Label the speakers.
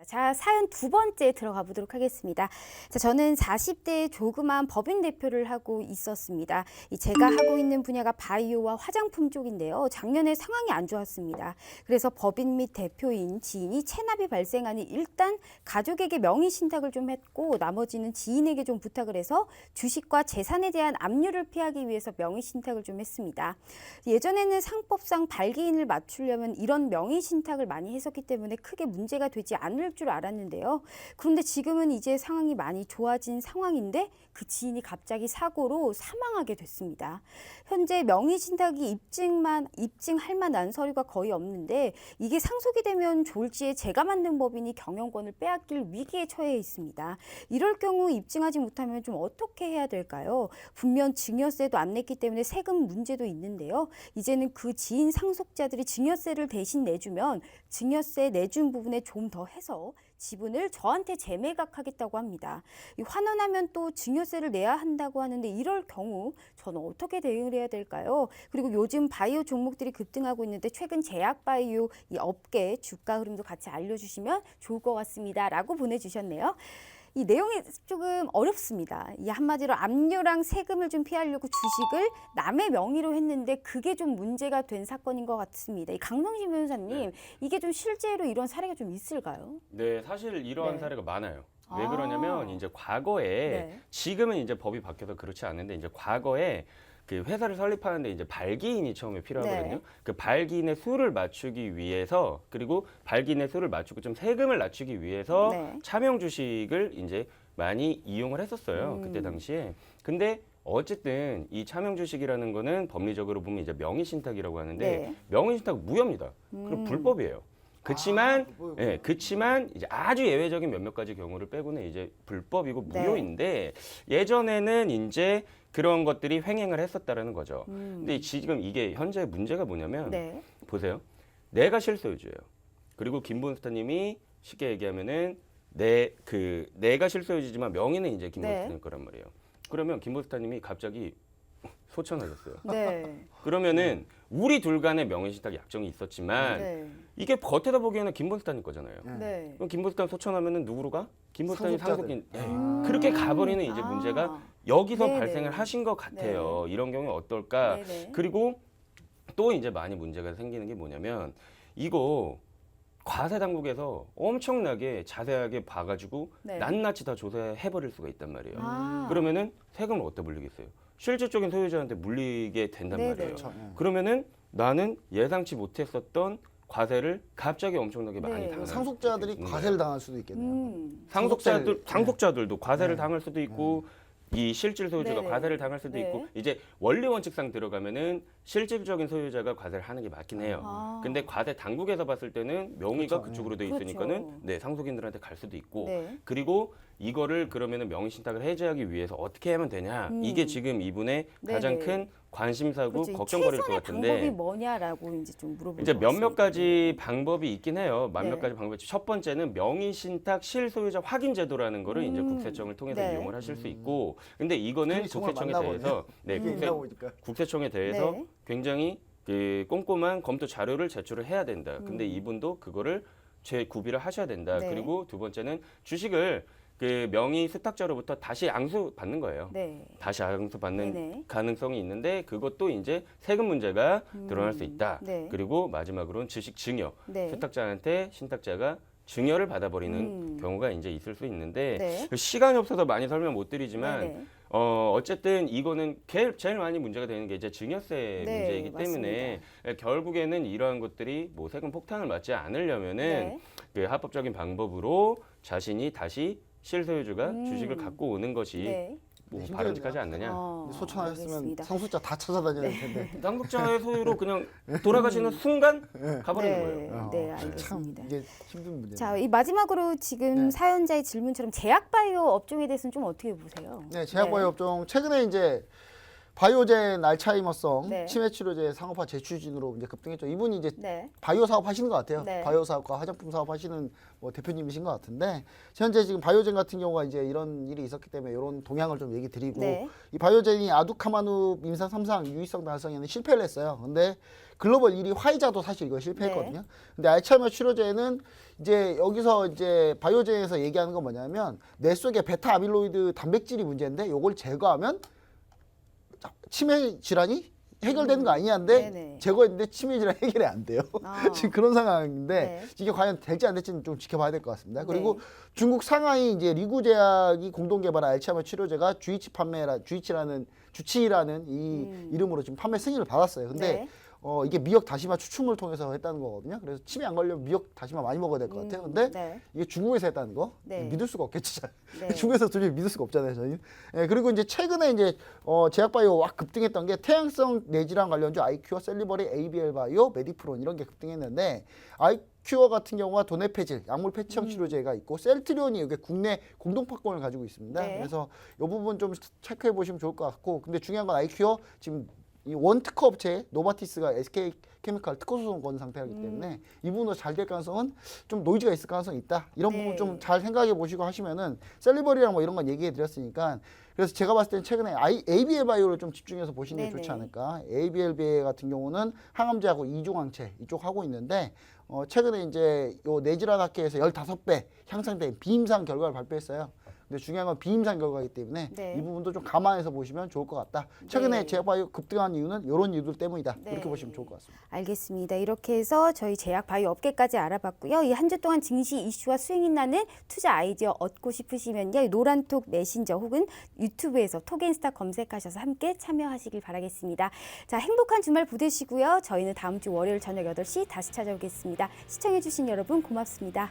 Speaker 1: 자, 사연 두 번째 들어가 보도록 하겠습니다. 자, 저는 40대 조그만 법인 대표를 하고 있었습니다. 제가 하고 있는 분야가 바이오와 화장품 쪽인데요. 작년에 상황이 안 좋았습니다. 그래서 법인 및 대표인 지인이 체납이 발생하니 일단 가족에게 명의 신탁을 좀 했고 나머지는 지인에게 좀 부탁을 해서 주식과 재산에 대한 압류를 피하기 위해서 명의 신탁을 좀 했습니다. 예전에는 상법상 발기인을 맞추려면 이런 명의 신탁을 많이 했었기 때문에 크게 문제가 되지 않을 줄 알았는데요. 그런데 지금은 이제 상황이 많이 좋아진 상황인데 그 지인이 갑자기 사고로 사망하게 됐습니다. 현재 명의 신탁이 입증할 만한 서류가 거의 없는데 이게 상속이 되면 졸지에 제가 만든 법인이 경영권을 빼앗길 위기에 처해 있습니다. 이럴 경우 입증하지 못하면 좀 어떻게 해야 될까요? 분명 증여세도 안 냈기 때문에 세금 문제도 있는데요. 이제는 그 지인 상속자들이 증여세를 대신 내주면 증여세 내준 부분에 좀 더 해서 지분을 저한테 재매각하겠다고 합니다. 환원하면 또 증여세를 내야 한다고 하는데 이럴 경우 저는 어떻게 대응을 해야 될까요? 그리고 요즘 바이오 종목들이 급등하고 있는데 최근 제약 바이오 이 업계 주가 흐름도 같이 알려주시면 좋을 것 같습니다. 라고 보내주셨네요. 이 내용이 조금 어렵습니다. 이 한마디로 압류랑 세금을 좀 피하려고 주식을 남의 명의로 했는데 그게 좀 문제가 된 사건인 것 같습니다. 이 강성신 변호사님, 이게 좀 실제로 이런 사례가 좀 있을까요?
Speaker 2: 네, 사실 이러한
Speaker 1: 네.
Speaker 2: 사례가 많아요. 왜
Speaker 1: 아.
Speaker 2: 그러냐면 이제 과거에
Speaker 1: 네.
Speaker 2: 지금은 이제 법이 바뀌어서 그렇지 않은데 이제 과거에 그 회사를 설립하는데 이제 발기인이 처음에 필요하거든요.
Speaker 1: 네.
Speaker 2: 그 발기인의 수를 맞추기 위해서 그리고 발기인의 수를 맞추고 좀 세금을 낮추기 위해서
Speaker 1: 네.
Speaker 2: 차명 주식을 이제 많이 이용을 했었어요. 그때 당시에. 근데 어쨌든 이 차명 주식이라는 거는 법리적으로 보면 이제 명의 신탁이라고 하는데
Speaker 1: 네.
Speaker 2: 명의 신탁 무효입니다. 그럼 불법이에요. 그치만, 그치만 이제 아주 예외적인 몇몇 가지 경우를 빼고는 이제 불법이고
Speaker 1: 네.
Speaker 2: 무효인데 예전에는 이제 그런 것들이 횡행을 했었다라는 거죠. 근데 지금 이게 현재 문제가 뭐냐면
Speaker 1: 네.
Speaker 2: 보세요. 내가 실소유주예요. 그리고 김본스타님이 쉽게 얘기하면은 내가 실소유주지만 명의는 이제 김본스타님 거란 말이에요. 그러면 김본스타님이 갑자기 소천하셨어요.
Speaker 1: 네.
Speaker 2: 그러면은 우리 둘 간의 명예신탁 약정이 있었지만
Speaker 1: 네.
Speaker 2: 이게 겉에다 보기에는 김본스타님 거잖아요.
Speaker 1: 네.
Speaker 2: 그럼 김본스타님 소천하면은 누구로 가? 김본스타님
Speaker 3: 상속자들.
Speaker 2: 상속인. 그렇게 가버리는 이제 문제가 여기서
Speaker 1: 네네.
Speaker 2: 발생을 하신 것 같아요. 이런 경우에 어떨까?
Speaker 1: 네네.
Speaker 2: 그리고 또 이제 많이 문제가 생기는 게 뭐냐면 이거 과세 당국에서 엄청나게 자세하게 봐가지고
Speaker 1: 네.
Speaker 2: 낱낱이 다 조사해버릴 수가 있단 말이에요.
Speaker 1: 아.
Speaker 2: 그러면은 세금을 어디다 물리겠어요? 실질적인 소유자한테 물리게 된단
Speaker 1: 네네.
Speaker 2: 말이에요.
Speaker 3: 그렇죠.
Speaker 2: 그러면은 나는 예상치 못했었던 과세를 갑자기 엄청나게 많이
Speaker 1: 네.
Speaker 2: 당하는
Speaker 3: 상속자들이
Speaker 2: 있는
Speaker 3: 과세를
Speaker 2: 거예요.
Speaker 3: 당할 수도 있겠네요.
Speaker 2: 상속자들도 과세를
Speaker 3: 네.
Speaker 2: 당할 수도 있고 이 실질 소유주가
Speaker 1: 네네.
Speaker 2: 과세를 당할 수도
Speaker 1: 네.
Speaker 2: 있고 이제 원리 원칙상 들어가면은 실질적인 소유자가 과세를 하는 게 맞긴 해요.
Speaker 1: 아.
Speaker 2: 근데 과세 당국에서 봤을 때는 명의가
Speaker 3: 그렇죠.
Speaker 2: 그쪽으로 돼
Speaker 1: 그렇죠.
Speaker 2: 있으니까는 네, 상속인들한테 갈 수도 있고
Speaker 1: 네.
Speaker 2: 그리고 이거를 그러면은 명의 신탁을 해제하기 위해서 어떻게 하면 되냐 이게 지금 이분의 가장
Speaker 1: 네네.
Speaker 2: 큰 관심사고
Speaker 1: 그렇죠.
Speaker 2: 걱정거리일 것
Speaker 1: 최선의
Speaker 2: 같은데
Speaker 1: 방법이 뭐냐라고 이제 좀 물어볼
Speaker 2: 이제
Speaker 1: 것
Speaker 2: 몇몇
Speaker 1: 같습니다.
Speaker 2: 가지 방법이 있긴 해요. 몇몇
Speaker 1: 네.
Speaker 2: 가지 방법이 첫 번째는 명의 신탁 실소유자 확인 제도라는 거를 이제 국세청을 통해서
Speaker 1: 네.
Speaker 2: 이용을 하실 수 있고 근데 이거는
Speaker 3: 그게 정말
Speaker 2: 국세청에
Speaker 3: 맞나
Speaker 2: 대해서 네,
Speaker 3: 이게 있나 보니까.
Speaker 2: 국세청에 대해서
Speaker 1: 네.
Speaker 2: 굉장히 그 꼼꼼한 검토 자료를 제출을 해야 된다. 근데 이분도 그거를 재구비를 하셔야 된다.
Speaker 1: 네.
Speaker 2: 그리고 두 번째는 주식을 그 명의 수탁자로부터 다시 앙수 받는 거예요.
Speaker 1: 네.
Speaker 2: 다시 앙수 받는
Speaker 1: 네네.
Speaker 2: 가능성이 있는데 그것도 이제 세금 문제가 드러날 수 있다.
Speaker 1: 네.
Speaker 2: 그리고 마지막으로는 주식 증여.
Speaker 1: 네.
Speaker 2: 수탁자한테 신탁자가 증여를 받아버리는 경우가 이제 있을 수 있는데
Speaker 1: 네.
Speaker 2: 시간이 없어서 많이 설명 못 드리지만
Speaker 1: 네네.
Speaker 2: 어쨌든 이거는 제일 많이 문제가 되는 게 이제 증여세
Speaker 1: 네,
Speaker 2: 문제이기 때문에 결국에는 이러한 것들이 뭐 세금 폭탄을 맞지 않으려면은
Speaker 1: 네.
Speaker 2: 그 합법적인 방법으로 자신이 다시 실소유주가 주식을 갖고 오는 것이
Speaker 1: 네.
Speaker 2: 뭐
Speaker 3: 힘들겠네요.
Speaker 2: 바람직하지 않느냐.
Speaker 3: 소천하셨으면
Speaker 1: 알겠습니다.
Speaker 3: 상속자 다 찾아다녀야 될 텐데.
Speaker 2: 당국자의 소유로 그냥 돌아가시는 순간 가버리는
Speaker 1: 네.
Speaker 2: 거예요.
Speaker 1: 네,
Speaker 3: 참
Speaker 1: 알겠습니다.
Speaker 3: 이게 힘든 문제.
Speaker 1: 자, 이 마지막으로 지금
Speaker 3: 네.
Speaker 1: 사연자의 질문처럼 제약 바이오 업종에 대해서는 좀 어떻게 보세요?
Speaker 3: 네, 제약바이오 업종 최근에 이제 바이오젠 알츠하이머성
Speaker 1: 네.
Speaker 3: 치매 치료제 상업화 재추진으로 이제 급등했죠. 이분이 이제
Speaker 1: 네.
Speaker 3: 바이오 사업 하시는 것 같아요.
Speaker 1: 네.
Speaker 3: 바이오 사업과 화장품 사업 하시는 뭐 대표님이신 것 같은데 현재 지금 바이오젠 같은 경우가 이제 이런 일이 있었기 때문에 이런 동향을 좀 얘기 드리고
Speaker 1: 네.
Speaker 3: 이 바이오젠이 아두카마누 임상 3상 유의성 달성에는 실패를 했어요. 근데 글로벌 1위 화이자도 사실 이거 실패했거든요.
Speaker 1: 네.
Speaker 3: 근데 알츠하이머 치료제는 이제 여기서 이제 바이오젠에서 얘기하는 건 뭐냐면 뇌 속에 베타 아밀로이드 단백질이 문제인데 요걸 제거하면 치매 질환이 해결되는 거 아니냐인데
Speaker 1: 네네.
Speaker 3: 제거했는데 치매 질환 해결이 안 돼요.
Speaker 1: 아.
Speaker 3: 지금 그런 상황인데
Speaker 1: 네.
Speaker 3: 이게 과연 될지 안 될지는 좀 지켜봐야 될 것 같습니다. 그리고
Speaker 1: 네.
Speaker 3: 중국 상하이 이제 리구제약이 공동 개발한 알츠하이머 치료제가 주치라는 이 이름으로 지금 판매 승인을 받았어요. 근데
Speaker 1: 네.
Speaker 3: 이게 미역 다시마 추출물 통해서 했다는 거거든요. 그래서 치매 안 걸리면 미역 다시마 많이 먹어야 될 것 같아요. 근데
Speaker 1: 네.
Speaker 3: 이게 중국에서 했다는 거
Speaker 1: 네.
Speaker 3: 믿을 수가 없겠죠.
Speaker 1: 네.
Speaker 3: 중국에서 도저히 믿을 수가 없잖아요, 저희. 예, 그리고 이제 최근에 이제 제약바이오 와 급등했던 게 태양성 뇌질환 관련주 아이큐어, 셀리버리, ABL 바이오, 메디프론 이런 게 급등했는데 아이큐어 같은 경우가 도네페질 약물 패치형 치료제가 있고 셀트리온이 이게 국내 공동 파권을 가지고 있습니다.
Speaker 1: 네.
Speaker 3: 그래서 이 부분 좀 체크해 보시면 좋을 것 같고, 근데 중요한 건 아이큐어 지금 이 원 특허 업체 노바티스가 SK 케미칼 특허 소송 건 상태이기 때문에 이 부분도 잘 될 가능성은 좀 노이즈가 있을 가능성이 있다. 이런
Speaker 1: 네.
Speaker 3: 부분 좀 잘 생각해 보시고 하시면은 셀리버리랑 뭐 이런 건 얘기해 드렸으니까 그래서 제가 봤을 때는 최근에 ABL 바이오를 좀 집중해서 보시는 게
Speaker 1: 네네.
Speaker 3: 좋지 않을까. ABL 바이오 같은 경우는 항암제하고 이종항체 이쪽 하고 있는데 최근에 이제 요 뇌질환 학회에서 15배 향상된 비임상 결과를 발표했어요. 근데 중요한 건 비임상 결과이기 때문에
Speaker 1: 네.
Speaker 3: 이 부분도 좀 감안해서 보시면 좋을 것 같다. 최근에
Speaker 1: 네.
Speaker 3: 제약바이오 급등한 이유는 이런 이유들 때문이다.
Speaker 1: 네.
Speaker 3: 이렇게 보시면 좋을 것 같습니다.
Speaker 1: 알겠습니다. 이렇게 해서 저희 제약 바이오 업계까지 알아봤고요. 이 한 주 동안 증시 이슈와 수익이 나는 투자 아이디어 얻고 싶으시면요. 노란톡 메신저 혹은 유튜브에서 톡앤스타 검색하셔서 함께 참여하시길 바라겠습니다. 자, 행복한 주말 보내시고요. 저희는 다음 주 월요일 저녁 8시 다시 찾아오겠습니다. 시청해주신 여러분 고맙습니다.